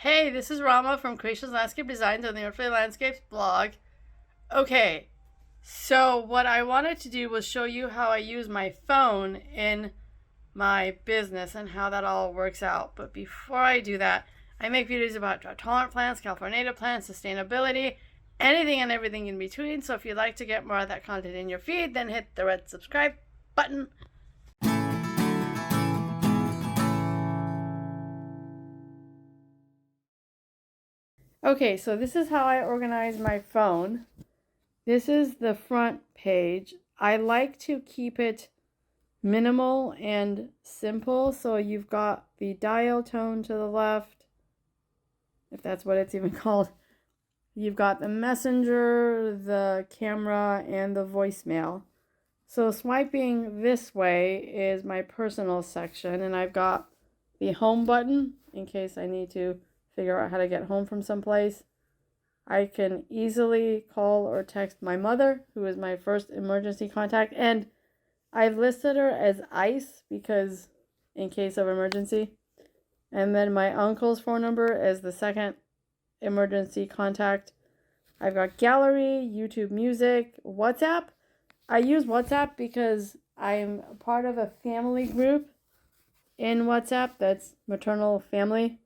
Hey, this is Rama from Creations Landscape Designs on the Earthly Landscapes blog. Okay, so what I wanted to do was show you how I use my phone in my business and how that all works out. But before I do that, I make videos about drought-tolerant plants, California native plants, sustainability, anything and everything in between. So if you'd like to get more of that content in your feed, then hit the red subscribe button. Okay, so this is how I organize my phone. This is the front page. I like to keep it minimal and simple. So you've got the dial tone to the left, if that's what it's even called. You've got the messenger, the camera, and the voicemail. So swiping this way is my personal section, and I've got the home button in case I need to figure out how to get home from someplace. I can easily call or text my mother, who is my first emergency contact, and I've listed her as ICE because in case of emergency. And then my uncle's phone number as the second emergency contact. I've got gallery, YouTube music, WhatsApp. I use WhatsApp because I'm part of a family group in WhatsApp that's maternal family,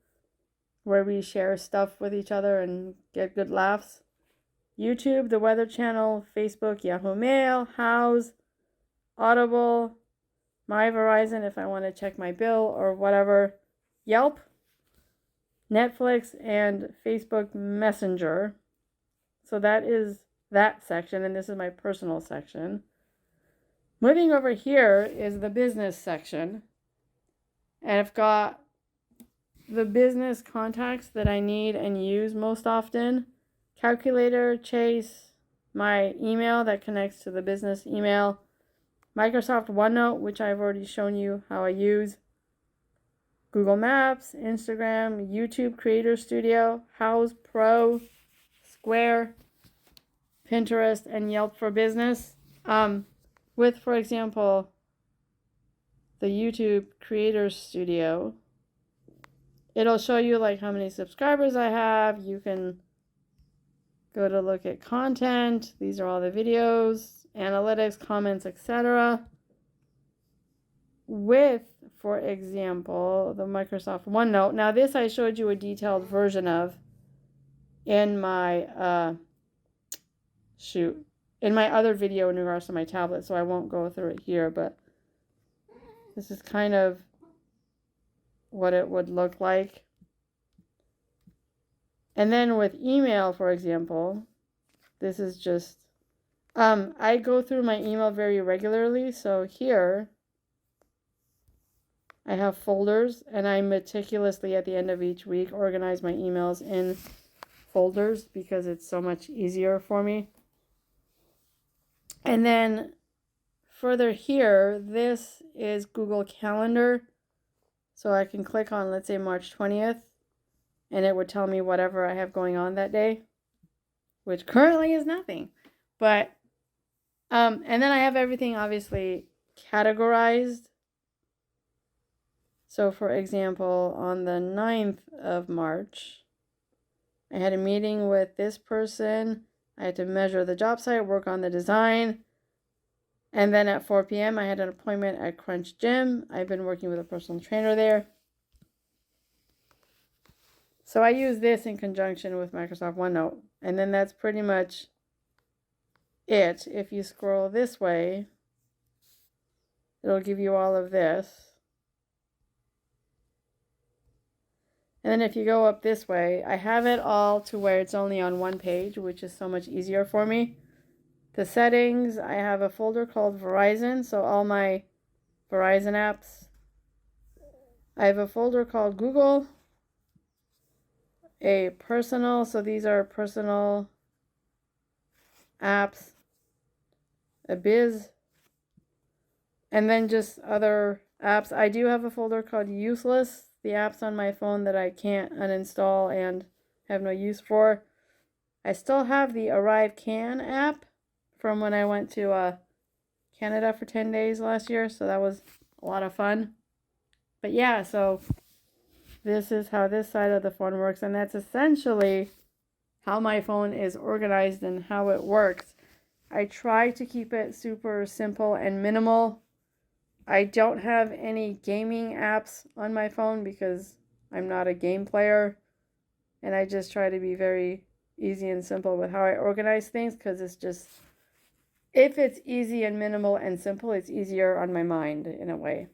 where we share stuff with each other and get good laughs. YouTube, the Weather Channel, Facebook, Yahoo Mail, Houzz, Audible, My Verizon if I want to check my bill or whatever, Yelp, Netflix, and Facebook Messenger. So that is that section, and this is my personal section. Moving over here is the business section, and I've got the business contacts that I need and use most often. Calculator, Chase, my email that connects to the business email, Microsoft OneNote, which I've already shown you how I use, Google Maps, Instagram, YouTube Creator Studio, Houzz Pro, Square, Pinterest, and Yelp for Business. With, for example, the YouTube Creator Studio, it'll show you like how many subscribers I have. You can go to look at content. These are all the videos, analytics, comments, etc. With, for example, the Microsoft OneNote. Now this I showed you a detailed version of in my in my other video in regards to my tablet, so I won't go through it here, but this is kind of what it would look like. And then with email, for example, this is just, I go through my email very regularly. So here I have folders, and I meticulously at the end of each week organize my emails in folders because it's so much easier for me. And then further here, this is Google Calendar. So I can click on, let's say, March 20th, and it would tell me whatever I have going on that day, which currently is nothing. But, and then I have everything obviously categorized. So for example, on the 9th of March, I had a meeting with this person. I had to measure the job site, work on the design. And then at 4 p.m., I had an appointment at Crunch Gym. I've been working with a personal trainer there. So I use this in conjunction with Microsoft OneNote. And then that's pretty much it. If you scroll this way, it'll give you all of this. And then if you go up this way, I have it all to where it's only on one page, which is so much easier for me. The settings, I have a folder called Verizon, so all my Verizon apps. I have a folder called Google, a personal, so these are personal apps, a biz, and then just other apps. I do have a folder called Useless, the apps on my phone that I can't uninstall and have no use for. I still have the ArriveCan app from when I went to Canada for 10 days last year, so that was a lot of fun. But yeah, so this is how this side of the phone works, and that's essentially how my phone is organized and how it works. I try to keep it super simple and minimal. I don't have any gaming apps on my phone because I'm not a game player, and I just try to be very easy and simple with how I organize things, because it's just, if it's easy and minimal and simple, it's easier on my mind in a way.